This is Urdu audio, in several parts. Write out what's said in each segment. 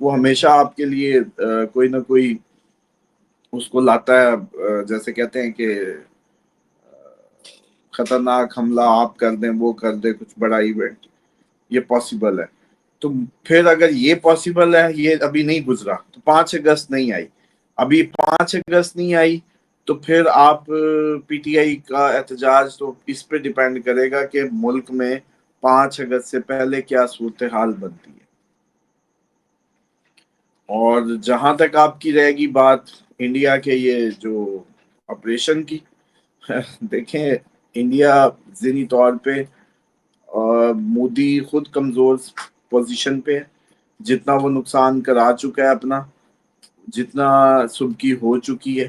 وہ ہمیشہ آپ کے لیے کوئی نہ کوئی اس کو لاتا ہے، جیسے کہتے ہیں کہ خطرناک حملہ آپ کر دیں، وہ کر دیں کچھ بڑا ایونٹ، یہ پاسبل ہے۔ تو پھر اگر یہ پاسبل ہے، یہ ابھی نہیں گزرا، تو 5 اگست نہیں آئی، ابھی 5 اگست نہیں آئی، تو پھر آپ پی ٹی آئی کا احتجاج تو اس پہ ڈیپینڈ کرے گا کہ ملک میں 5 اگست سے پہلے کیا صورتحال بنتی ہے۔ اور جہاں تک آپ کی رہے گی بات انڈیا کے یہ جو آپریشن کی، دیکھیں انڈیا ذہنی طور پہ مودی خود کمزور پوزیشن پہ ہے، جتنا وہ نقصان کرا چکا ہے اپنا، جتنا سبکی ہو چکی ہے،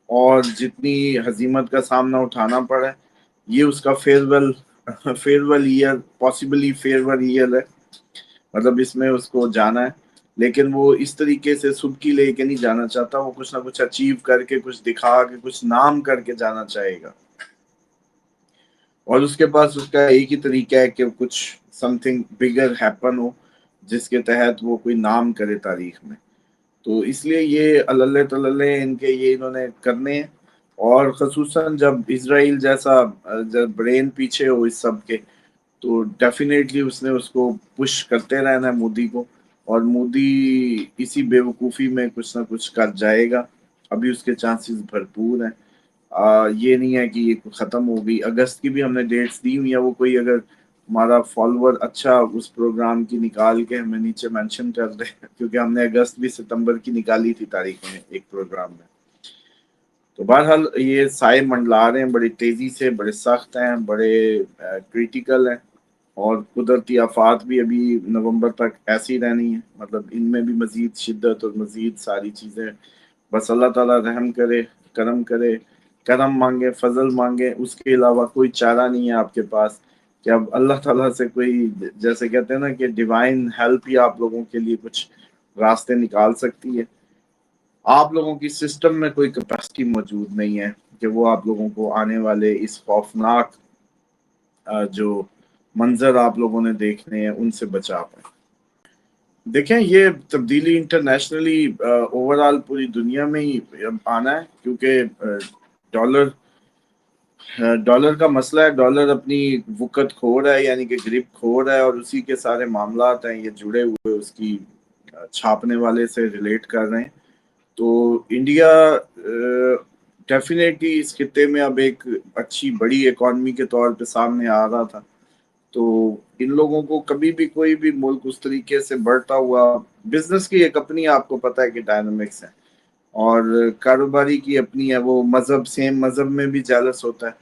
اور جتنی ہزیمت کا سامنا اٹھانا پڑا ہے، یہ اس کا fair air, possibly fair air ہے، مطلب اس میں اس کو جانا ہے، لیکن وہ اس طریقے سے سبکی لے کے نہیں جانا چاہتا، وہ کچھ نہ کچھ اچیو کر کے، کچھ دکھا کے، کچھ نام کر کے جانا چاہے گا، اور اس کے پاس اس کا ایک ہی طریقہ ہے کہ کچھ سم تھنگ بگر ہیپن ہو، جس کے تحت وہ کوئی نام کرے تاریخ میں۔ تو اس لیے یہ اللہ تللے ان کے یہ انہوں نے کرنے ہیں، اور خصوصاً جب اسرائیل جیسا جب برین پیچھے ہو اس سب کے، تو ڈیفینیٹلی اس نے اس کو پش کرتے رہنا ہے مودی کو، اور مودی اسی بے وقوفی میں کچھ نہ کچھ کر جائے گا، ابھی اس کے چانسز بھرپور ہیں۔ یہ نہیں ہے کہ یہ ختم ہو گئی، اگست کی بھی ہم نے ڈیٹس دی ہوئی ہیں، وہ کوئی اگر ہمارا فالوور اچھا اس پروگرام کی نکال کے ہمیں نیچے مینشن کر دے، کیونکہ ہم نے اگست بھی ستمبر کی نکالی تھی تاریخ میں ایک پروگرام میں۔ تو بہرحال یہ سائے منڈلا رہے ہیں بڑی تیزی سے، بڑے سخت ہیں، بڑے کریٹیکل ہیں، اور قدرتی آفات بھی ابھی نومبر تک ایسی رہنی ہے، مطلب ان میں بھی مزید شدت اور مزید ساری چیزیں، بس اللہ تعالیٰ رحم کرے، کرم کرے، کرم مانگے، فضل مانگے، اس کے علاوہ کوئی چارہ نہیں ہے آپ کے پاس کہ اب اللہ تعالیٰ سے کوئی، جیسے کہتے ہیں نا کہ ڈیوائن ہیلپ ہی آپ لوگوں کے لیے کچھ راستے نکال سکتی ہے۔ آپ لوگوں کی سسٹم میں کوئی کیپیسٹی موجود نہیں ہے کہ وہ آپ لوگوں کو آنے والے اس خوفناک جو منظر آپ لوگوں نے دیکھنے ہیں ان سے بچا پائے۔ دیکھیں یہ تبدیلی انٹرنیشنلی اوور آل پوری دنیا میں ہی آنا ہے، کیونکہ ڈالر کا مسئلہ ہے، ڈالر اپنی وقت کھو رہا ہے، یعنی کہ گرپ کھو رہا ہے، اور اسی کے سارے معاملات ہیں یہ جڑے ہوئے اس کی چھاپنے والے سے ریلیٹ کر رہے ہیں۔ تو انڈیا ڈیفینیٹلی اس خطے میں اب ایک اچھی بڑی اکانومی کے طور پہ سامنے آ رہا تھا، تو ان لوگوں کو کبھی بھی کوئی بھی ملک اس طریقے سے بڑھتا ہوا، بزنس کی ایک اپنی آپ کو پتہ ہے کہ ڈائنامکس ہے، اور کاروباری کی اپنی ہے، وہ مذہب سیم مذہب میں بھی جالس ہوتا ہے،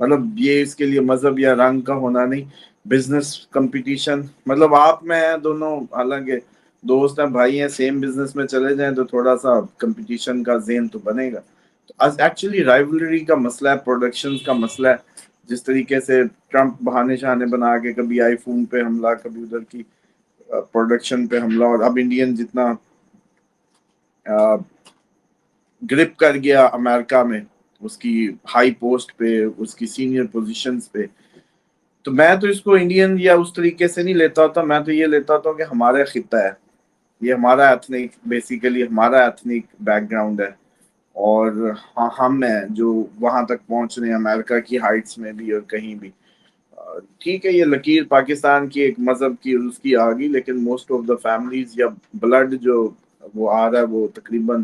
مطلب یہ اس کے لیے مذہب یا رنگ کا ہونا نہیں، بزنس کمپٹیشن، مطلب آپ میں ہیں دونوں، حالانکہ دوست ہیں، بھائی ہیں، سیم بزنس میں چلے جائیں تو تھوڑا سا کمپٹیشن کا ذہن تو بنے گا۔ ایکچولی رائیولری کا مسئلہ ہے، پروڈکشن کا مسئلہ ہے، جس طریقے سے ٹرمپ بہانے شہانے بنا کے کبھی آئی فون پہ حملہ، کبھی ادھر کی پروڈکشن پہ حملہ، اور اب انڈین جتنا گرپ کر گیا امریکہ میں اس کی ہائی پوسٹ پہ، اس کی سینئر پوزیشنز پہ، تو میں تو اس کو انڈین یا اس طریقے سے نہیں لیتا ہوتا، میں تو یہ لیتا ہوتا ہوں کہ ہمارا خطہ ہے، یہ ہمارا ایتھنک، بیسیکلی ہمارا ایتھنک بیک گراؤنڈ ہے، اور ہم ہیں جو وہاں تک پہنچ رہے ہیں امریکہ کی ہائٹس میں بھی اور کہیں بھی۔ ٹھیک ہے یہ لکیر پاکستان کی ایک مذہب کی اس کی آ گئی، لیکن موسٹ آف دا فیملیز یا بلڈ جو وہ آ رہا ہے وہ تقریباً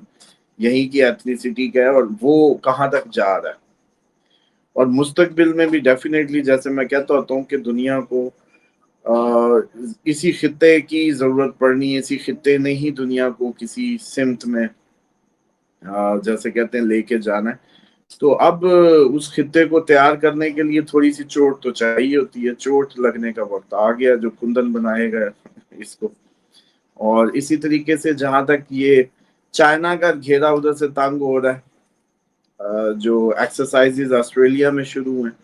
یہیں کی ایتھنیسٹی کا ہے، اور وہ کہاں تک جا رہا ہے، اور مستقبل میں بھی ڈیفینیٹلی، جیسے میں کہتا ہوتا ہوں کہ دنیا کو اسی خطے کی ضرورت پڑنی ہے، اسی خطے نے ہی دنیا کو کسی سمت میں جیسے کہتے ہیں لے کے جانا ہے۔ تو اب اس خطے کو تیار کرنے کے لیے تھوڑی سی چوٹ تو چاہیے ہوتی ہے، چوٹ لگنے کا وقت آ گیا، جو کندن بنائے گا اس کو۔ اور اسی طریقے سے جہاں تک یہ چائنا کا گھیرا ادھر سے تنگ ہو رہا ہے، جو ایکسرسائزز آسٹریلیا میں شروع ہیں،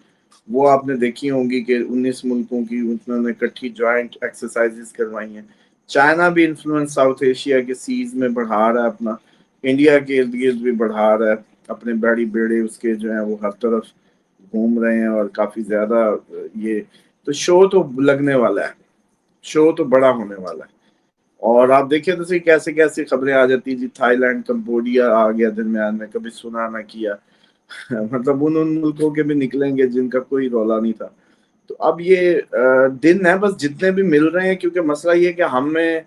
وہ آپ نے دیکھی ہوں گی کہ 19 ملکوں کی انہوں نے کٹھی جوائنٹ ایکسرسائزز کروائی ہیں۔ چائنا بھی انفلوئنس ساؤتھ ایشیا کے سیز میں بڑھا رہا ہے اپنا، انڈیا کے ارد گرد بھی بڑھا رہا ہے اپنے بڑی بیڑے، اس کے جو ہیں وہ ہر طرف گھوم رہے ہیں، اور کافی زیادہ یہ تو شو تو لگنے والا ہے، شو تو بڑا ہونے والا ہے، اور آپ دیکھیں تو صحیح کیسے کیسی خبریں آ جاتی جی، تھائی لینڈ کمبوڈیا آ گیا درمیان میں، کبھی سنا نہ کیا مطلب ان ملکوں کے بھی نکلیں گے جن کا کوئی رولا نہیں تھا. تو اب یہ دن ہے بس جتنے بھی مل رہے ہیں، کیونکہ مسئلہ یہ کہ ہمیں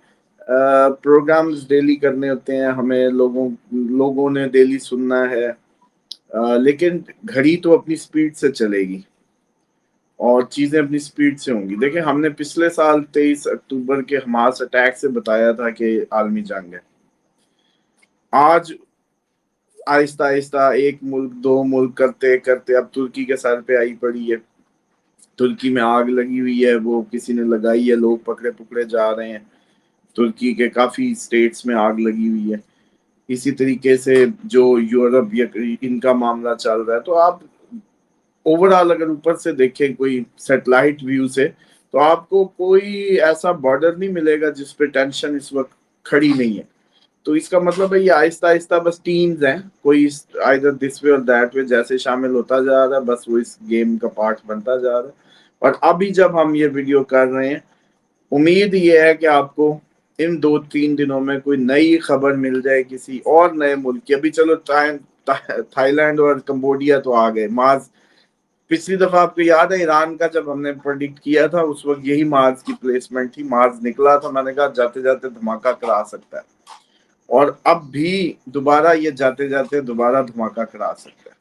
پروگرامز ڈیلی کرنے ہوتے ہیں، ہمیں لوگوں نے ڈیلی سننا ہے، لیکن گھڑی تو اپنی سپیڈ سے چلے گی اور چیزیں اپنی سپیڈ سے ہوں گی. دیکھیں ہم نے پچھلے سال 23 اکتوبر کے حماس اٹیک سے بتایا تھا کہ عالمی جنگ ہے. آج آہستہ آہستہ ایک ملک دو ملک کرتے کرتے اب ترکی کے سر پہ آئی پڑی ہے. ترکی میں آگ لگی ہوئی ہے، وہ کسی نے لگائی ہے، لوگ پکڑے پکڑے جا رہے ہیں. ترکی کے کافی سٹیٹس میں آگ لگی ہوئی ہے. اسی طریقے سے جو یورپ ان کا معاملہ چل رہا ہے. تو آپ اوور آل اگر اوپر سے دیکھیں کوئی سیٹلائٹ ویو سے، تو آپ کو کوئی ایسا بارڈر نہیں ملے گا جس پہ ٹینشن اس وقت کھڑی نہیں ہے. تو اس کا مطلب ہے یہ آہستہ آہستہ بس ٹیمز ہیں، کوئی either this way or that way جیسے شامل ہوتا جا رہا ہے، بس وہ اس گیم کا پارٹ بنتا جا رہا ہے. اور ابھی جب ہم یہ ویڈیو کر رہے ہیں، امید یہ ہے کہ آپ کو ان 2-3 دنوں میں کوئی نئی خبر مل جائے کسی اور نئے ملک کی. ابھی چلو تھائی لینڈ اور کمبوڈیا تو آ گئے. مارس پچھلی دفعہ آپ کو یاد ہے ایران کا جب ہم نے پریڈکٹ کیا تھا، اس وقت یہی مارس کی پلیسمنٹ تھی. مارس نکلا تھا، میں نے کہا جاتے جاتے دھماکہ کرا سکتا ہے. اور اب بھی دوبارہ یہ جاتے جاتے دوبارہ دھماکہ کرا سکتا ہے.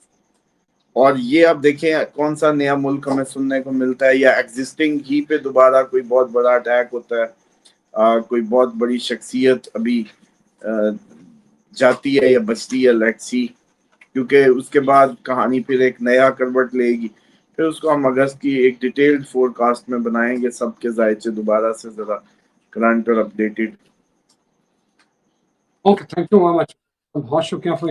اور یہ اب دیکھیں کون سا نیا ملک ہمیں سننے کو ملتا ہے، یا ایگزسٹنگ ہی پہ دوبارہ کوئی بہت بڑا اٹیک ہوتا ہے، کوئی بہت بڑی شخصیت ابھی جاتی ہے یا بچتی ہے. لیٹس سی، کیونکہ اس کے بعد کہانی پھر ایک نیا کروٹ لے گی. پھر اس کو ہم اگست کی ایک ڈیٹیلڈ فور کاسٹ میں بنائیں گے، سب کے ذائچے دوبارہ سے ذرا کرنٹ اور updated. Okay, thank you very much. بہت شکریہ فور